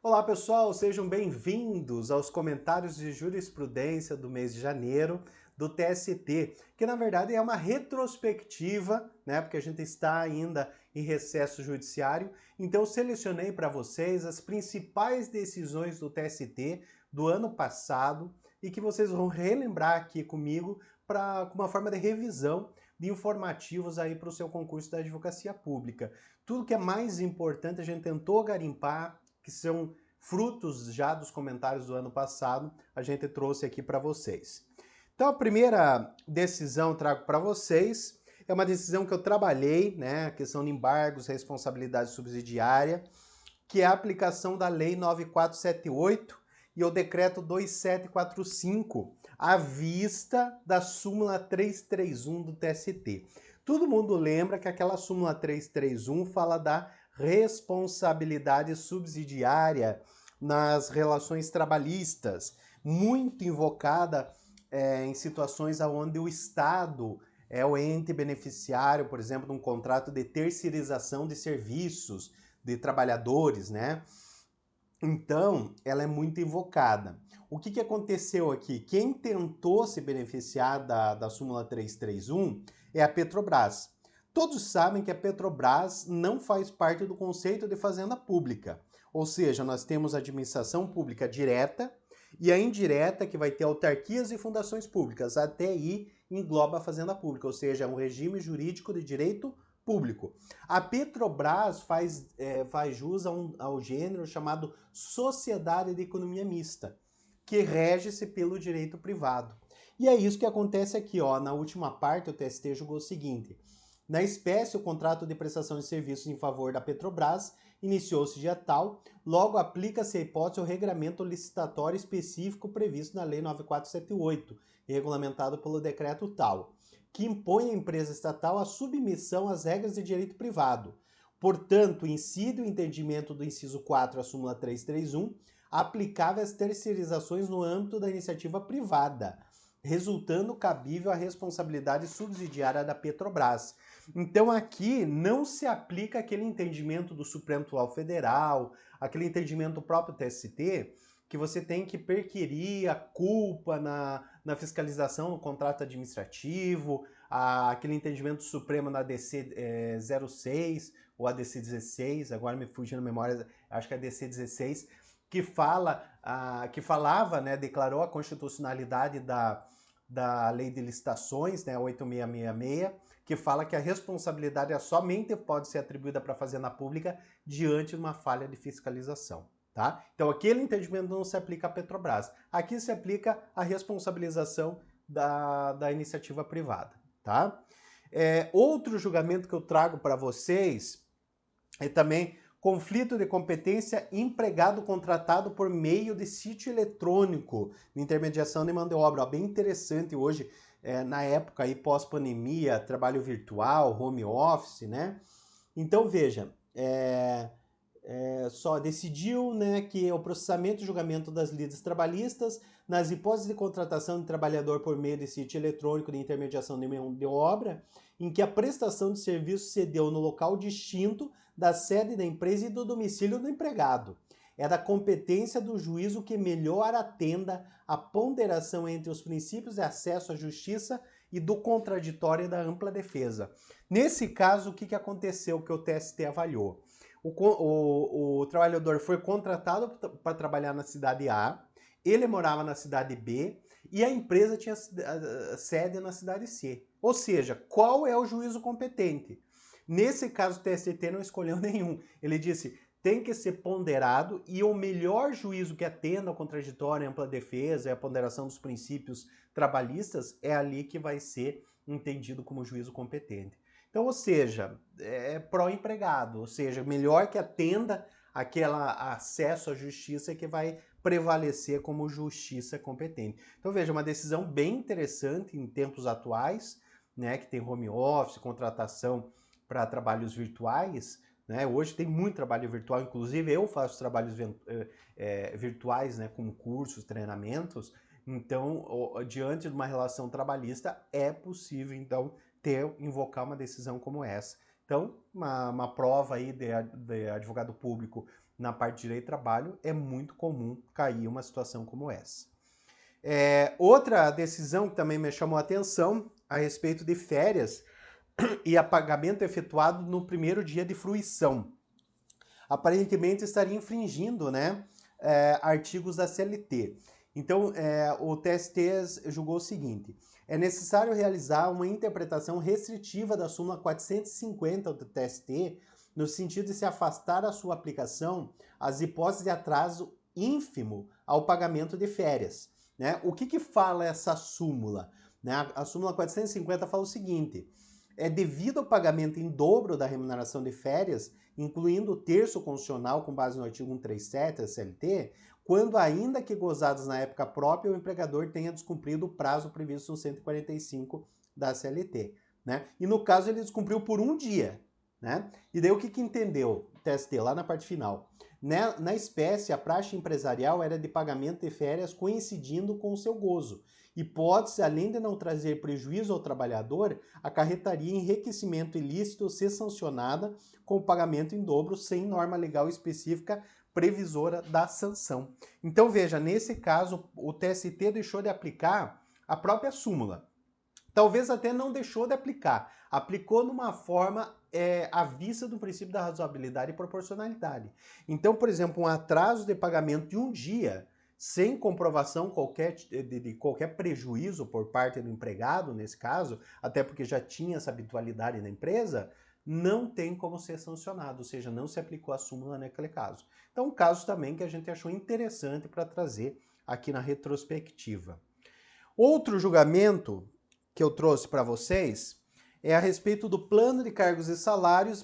Olá pessoal, sejam bem-vindos aos comentários de jurisprudência do mês de janeiro do TST, que na verdade é uma retrospectiva, né, porque a gente está ainda em recesso judiciário. Então eu selecionei para vocês as principais decisões do TST do ano passado e que vocês vão relembrar aqui comigo com uma forma de revisão de informativos aí para o seu concurso da advocacia pública. Tudo que é mais importante a gente tentou garimpar, que são frutos já dos comentários do ano passado, a gente trouxe aqui para vocês. Então a primeira decisão que eu trago para vocês é uma decisão que eu trabalhei, né, a questão de embargos, responsabilidade subsidiária, que é a aplicação da Lei 9478 e o Decreto 2745, à vista da súmula 331 do TST. Todo mundo lembra que aquela súmula 331 fala da responsabilidade subsidiária nas relações trabalhistas, muito invocada em situações onde o Estado é o ente beneficiário, por exemplo, de um contrato de terceirização de serviços de trabalhadores, né? Então, ela é muito invocada. O que aconteceu aqui? Quem tentou se beneficiar da súmula 331 é a Petrobras. Todos sabem que a Petrobras não faz parte do conceito de fazenda pública. Ou seja, nós temos a administração pública direta e a indireta, que vai ter autarquias e fundações públicas. Até aí engloba a fazenda pública, ou seja, é um regime jurídico de direito público. A Petrobras faz jus ao gênero chamado sociedade de economia mista, que rege-se pelo direito privado. E é isso que acontece aqui, ó. Na última parte, o TST julgou o seguinte: na espécie, o contrato de prestação de serviços em favor da Petrobras iniciou-se dia tal, logo aplica-se a hipótese ao regramento licitatório específico previsto na Lei 9478, regulamentado pelo decreto tal, que impõe à empresa estatal a submissão às regras de direito privado. Portanto, incide o entendimento do inciso 4 à súmula 331, aplicável às terceirizações no âmbito da iniciativa privada, resultando cabível a responsabilidade subsidiária da Petrobras. Então aqui não se aplica aquele entendimento do Supremo Tribunal Federal, aquele entendimento do próprio TST, que você tem que perquirir a culpa na fiscalização do contrato administrativo, aquele entendimento supremo na ADC 06 ou ADC 16, agora me fugindo a memória, acho que é ADC 16, que falava, né, declarou a constitucionalidade da lei de licitações, né, 8666, que fala que a responsabilidade somente pode ser atribuída para a fazenda pública diante de uma falha de fiscalização. Tá? Então aquele entendimento não se aplica à Petrobras. Aqui se aplica a responsabilização da iniciativa privada. Tá? Outro julgamento que eu trago para vocês é também conflito de competência empregado contratado por meio de sítio eletrônico de intermediação de mão de obra. Ó, bem interessante hoje, na época aí pós-pandemia, trabalho virtual, home office, né? Então veja, só decidiu, né, que o processamento e julgamento das lides trabalhistas nas hipóteses de contratação de trabalhador por meio de sítio eletrônico de intermediação de mão de obra, em que a prestação de serviço se deu no local distinto da sede da empresa e do domicílio do empregado. É da competência do juízo que melhor atenda à ponderação entre os princípios de acesso à justiça e do contraditório e da ampla defesa. Nesse caso, o que aconteceu que o TST avaliou? O trabalhador foi contratado para trabalhar na cidade A, ele morava na cidade B e a empresa tinha sede na cidade C. Ou seja, qual é o juízo competente? Nesse caso, o TST não escolheu nenhum. Ele disse: tem que ser ponderado e o melhor juízo que atenda ao contraditório, a ampla defesa e a ponderação dos princípios trabalhistas é ali que vai ser entendido como juízo competente. Então, ou seja, é pró-empregado, ou seja, melhor que atenda aquele acesso à justiça que vai prevalecer como justiça competente. Então, veja, uma decisão bem interessante em tempos atuais, né, que tem home office, contratação para trabalhos virtuais, né? Hoje tem muito trabalho virtual, inclusive eu faço trabalhos virtuais, né, com cursos, treinamentos. Então, diante de uma relação trabalhista, é possível, então, invocar uma decisão como essa, Então, uma prova aí de advogado público na parte de direito do trabalho é muito comum cair uma situação como essa. Outra decisão que também me chamou a atenção a respeito de férias e pagamento efetuado no primeiro dia de fruição. Aparentemente estaria infringindo, né, artigos da CLT. Então, o TST julgou o seguinte: é necessário realizar uma interpretação restritiva da súmula 450 do TST, no sentido de se afastar a sua aplicação às hipóteses de atraso ínfimo ao pagamento de férias. Né? O que fala essa súmula? Né? A súmula 450 fala o seguinte: é devido ao pagamento em dobro da remuneração de férias, incluindo o terço constitucional com base no artigo 137 da CLT, quando ainda que gozados na época própria, o empregador tenha descumprido o prazo previsto no 145 da CLT. Né? E no caso ele descumpriu por um dia. Né? E daí o que entendeu o TST lá na parte final? Na espécie, a praxe empresarial era de pagamento de férias coincidindo com o seu gozo. Hipótese, além de não trazer prejuízo ao trabalhador, acarretaria enriquecimento ilícito ser sancionada com o pagamento em dobro sem norma legal específica previsora da sanção. Então veja, nesse caso o TST deixou de aplicar a própria súmula. Talvez até não deixou de aplicar, aplicou numa forma à vista do princípio da razoabilidade e proporcionalidade. Então, por exemplo, um atraso de pagamento de um dia, sem comprovação de qualquer prejuízo por parte do empregado, nesse caso, até porque já tinha essa habitualidade na empresa, não tem como ser sancionado, ou seja, não se aplicou a súmula naquele caso. Então, um caso também que a gente achou interessante para trazer aqui na retrospectiva. Outro julgamento que eu trouxe para vocês é a respeito do plano de cargos e salários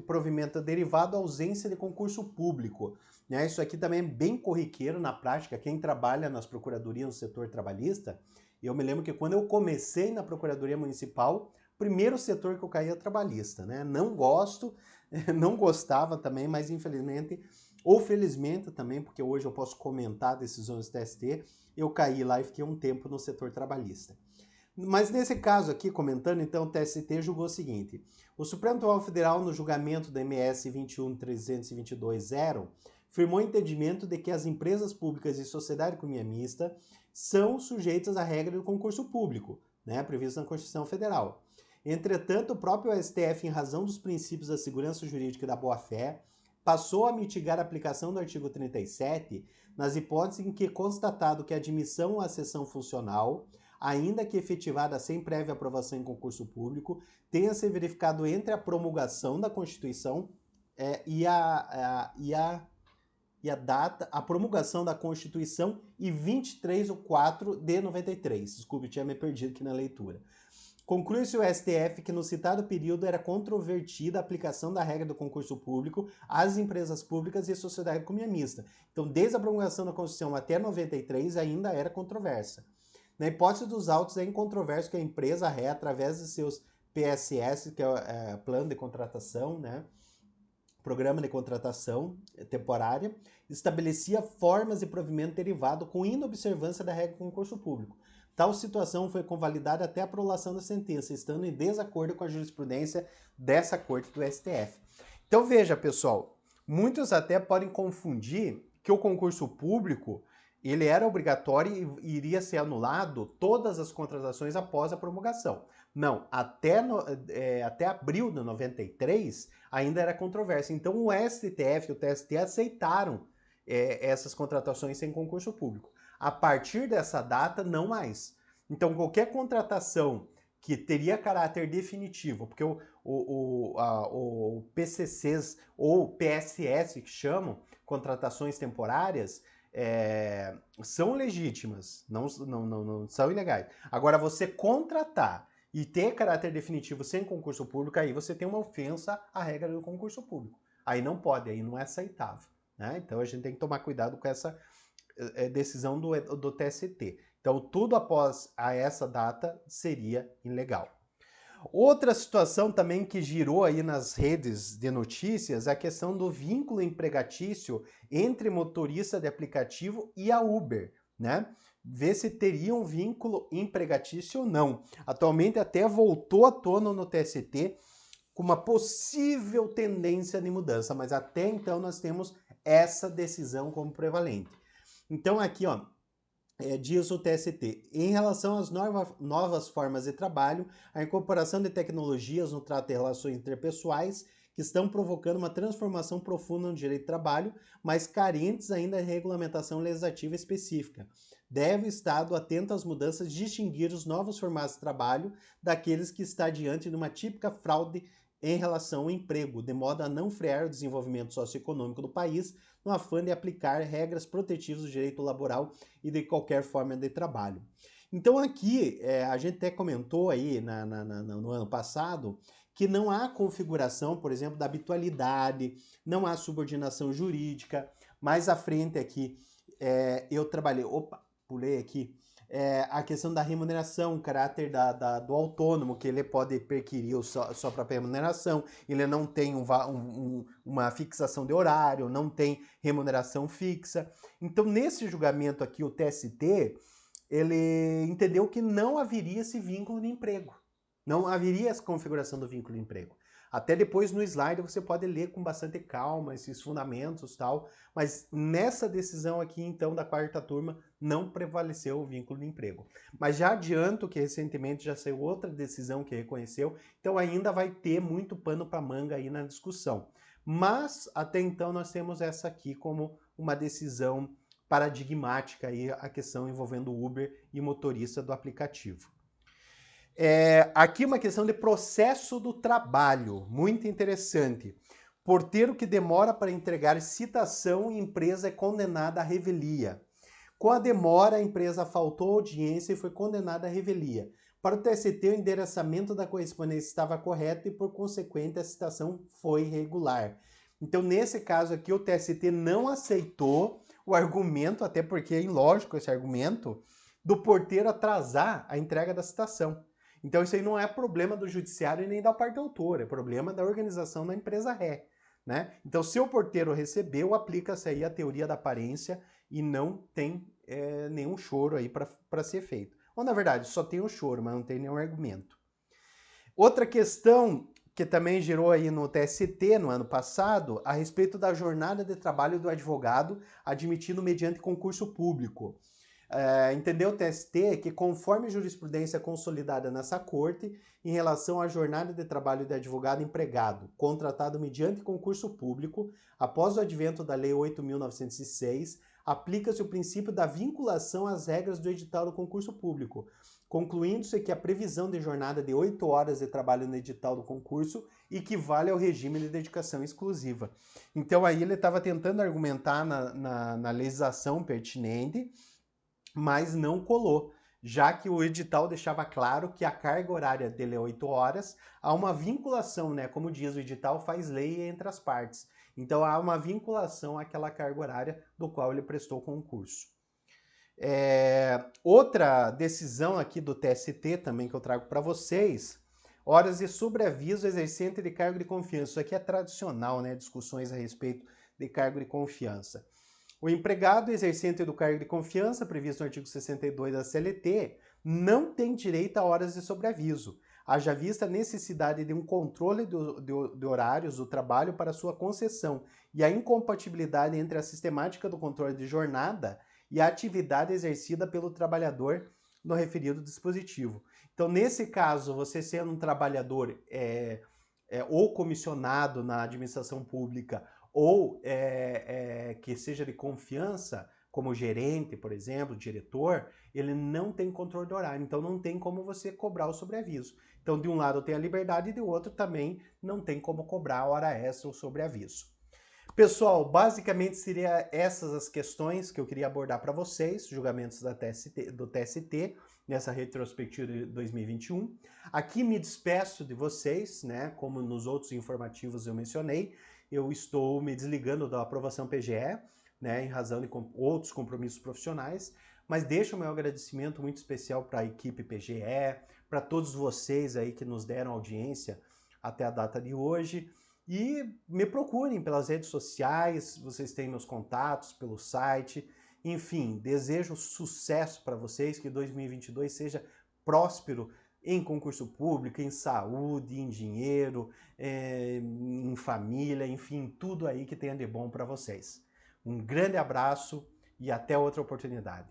provimento derivado à ausência de concurso público. Né? Isso aqui também é bem corriqueiro na prática, quem trabalha nas procuradorias no setor trabalhista. Eu me lembro que quando eu comecei na Procuradoria Municipal, primeiro setor que eu caí é trabalhista. Né? Não gosto, não gostava também, mas infelizmente, ou felizmente também, porque hoje eu posso comentar decisões do TST, eu caí lá e fiquei um tempo no setor trabalhista. Mas nesse caso aqui, comentando, então, o TST julgou o seguinte: o Supremo Tribunal Federal, no julgamento da MS 21.322.0, firmou o entendimento de que as empresas públicas e sociedade de economia mista são sujeitas à regra do concurso público, né, previsto na Constituição Federal. Entretanto, o próprio STF, em razão dos princípios da segurança jurídica e da boa-fé, passou a mitigar a aplicação do artigo 37 nas hipóteses em que constatado que a admissão à sessão funcional, ainda que efetivada sem prévia aprovação em concurso público, tenha se verificado entre a promulgação da Constituição e a promulgação da Constituição e 23/4 de 93. Desculpe, tinha me perdido aqui na leitura. Conclui-se o STF que no citado período era controvertida a aplicação da regra do concurso público às empresas públicas e sociedade de economia mista. Então, desde a promulgação da Constituição até 93 ainda era controversa. Na hipótese dos autos, é incontroverso que a empresa ré, através de seus PSS, que é Plano de Contratação, né, Programa de Contratação Temporária, estabelecia formas de provimento derivado com inobservância da regra do concurso público. Tal situação foi convalidada até a prolação da sentença, estando em desacordo com a jurisprudência dessa corte do STF. Então veja, pessoal, muitos até podem confundir que o concurso público ele era obrigatório e iria ser anulado todas as contratações após a promulgação. Não, até abril de 93 ainda era controvérsia. Então o STF e o TST aceitaram essas contratações sem concurso público. A partir dessa data, não mais. Então qualquer contratação que teria caráter definitivo, porque o PCCs ou PSS, que chamam, contratações temporárias, são legítimas, não são ilegais. Agora, você contratar e ter caráter definitivo sem concurso público, aí você tem uma ofensa à regra do concurso público. Aí não pode, aí não é aceitável. Né? Então a gente tem que tomar cuidado com essa decisão do TST. Então tudo após essa data seria ilegal. Outra situação também que girou aí nas redes de notícias é a questão do vínculo empregatício entre motorista de aplicativo e a Uber, né? Ver se teria um vínculo empregatício ou não. Atualmente até voltou à tona no TST com uma possível tendência de mudança, mas até então nós temos essa decisão como prevalente. Então aqui, ó, diz o TST, em relação às novas formas de trabalho, a incorporação de tecnologias no trato de relações interpessoais que estão provocando uma transformação profunda no direito do trabalho, mas carentes ainda de regulamentação legislativa específica. Deve o Estado, atento às mudanças, distinguir os novos formatos de trabalho daqueles que está diante de uma típica fraude em relação ao emprego, de modo a não frear o desenvolvimento socioeconômico do país, no afã de aplicar regras protetivas do direito laboral e de qualquer forma de trabalho. Então aqui, a gente até comentou aí no ano passado, que não há configuração, por exemplo, da habitualidade, não há subordinação jurídica. Mais à frente aqui, eu trabalhei, pulei aqui, a questão da remuneração, o caráter do autônomo, que ele pode perquirir sua própria remuneração, ele não tem uma fixação de horário, não tem remuneração fixa. Então, nesse julgamento aqui, o TST, ele entendeu que não haveria esse vínculo de emprego. Não haveria essa configuração do vínculo de emprego. Até depois no slide você pode ler com bastante calma esses fundamentos e tal, mas nessa decisão aqui, então, da quarta turma, não prevaleceu o vínculo de emprego. Mas já adianto que recentemente já saiu outra decisão que reconheceu, então ainda vai ter muito pano para manga aí na discussão. Mas até então nós temos essa aqui como uma decisão paradigmática aí, a questão envolvendo o Uber e motorista do aplicativo. Aqui uma questão de processo do trabalho, muito interessante. Porteiro que demora para entregar citação, empresa é condenada à revelia. Com a demora, a empresa faltou audiência e foi condenada à revelia. Para o TST, o endereçamento da correspondência estava correto e, por consequente, a citação foi irregular. Então, nesse caso aqui, o TST não aceitou o argumento, até porque é ilógico esse argumento, do porteiro atrasar a entrega da citação. Então isso aí não é problema do judiciário e nem da parte autora, é problema da organização da empresa ré, né? Então se o porteiro recebeu, aplica-se aí a teoria da aparência e não tem nenhum choro aí para ser feito. Ou na verdade, só tem o choro, mas não tem nenhum argumento. Outra questão que também gerou aí no TST no ano passado, a respeito da jornada de trabalho do advogado admitido mediante concurso público. Entendeu o TST que, conforme jurisprudência consolidada nessa corte, em relação à jornada de trabalho de advogado empregado, contratado mediante concurso público, após o advento da Lei 8.906, aplica-se o princípio da vinculação às regras do edital do concurso público, concluindo-se que a previsão de jornada de 8 horas de trabalho no edital do concurso equivale ao regime de dedicação exclusiva. Então aí ele estava tentando argumentar na legislação pertinente, mas não colou, já que o edital deixava claro que a carga horária dele é 8 horas, há uma vinculação, né? Como diz o edital, faz lei entre as partes. Então há uma vinculação àquela carga horária do qual ele prestou concurso. Outra decisão aqui do TST também que eu trago para vocês, horas de sobreaviso exercente de cargo de confiança. Isso aqui é tradicional, né? Discussões a respeito de cargo de confiança. O empregado exercente do cargo de confiança, previsto no artigo 62 da CLT, não tem direito a horas de sobreaviso, haja vista a necessidade de um controle de horários do trabalho para sua concessão e a incompatibilidade entre a sistemática do controle de jornada e a atividade exercida pelo trabalhador no referido dispositivo. Então, nesse caso, você sendo um trabalhador ou comissionado na administração pública ou que seja de confiança, como gerente, por exemplo, diretor, ele não tem controle de horário, então não tem como você cobrar o sobreaviso. Então, de um lado tem a liberdade e do outro também não tem como cobrar a hora extra ou sobreaviso. Pessoal, basicamente seriam essas as questões que eu queria abordar para vocês, julgamentos do TST, nessa retrospectiva de 2021. Aqui me despeço de vocês, né, como nos outros informativos eu mencionei, eu estou me desligando da aprovação PGE, né, em razão de outros compromissos profissionais, mas deixo o meu agradecimento muito especial para a equipe PGE, para todos vocês aí que nos deram audiência até a data de hoje, e me procurem pelas redes sociais, vocês têm meus contatos pelo site, enfim, desejo sucesso para vocês, que 2022 seja próspero em concurso público, em saúde, em dinheiro, em família, enfim, tudo aí que tenha de bom para vocês. Um grande abraço e até outra oportunidade.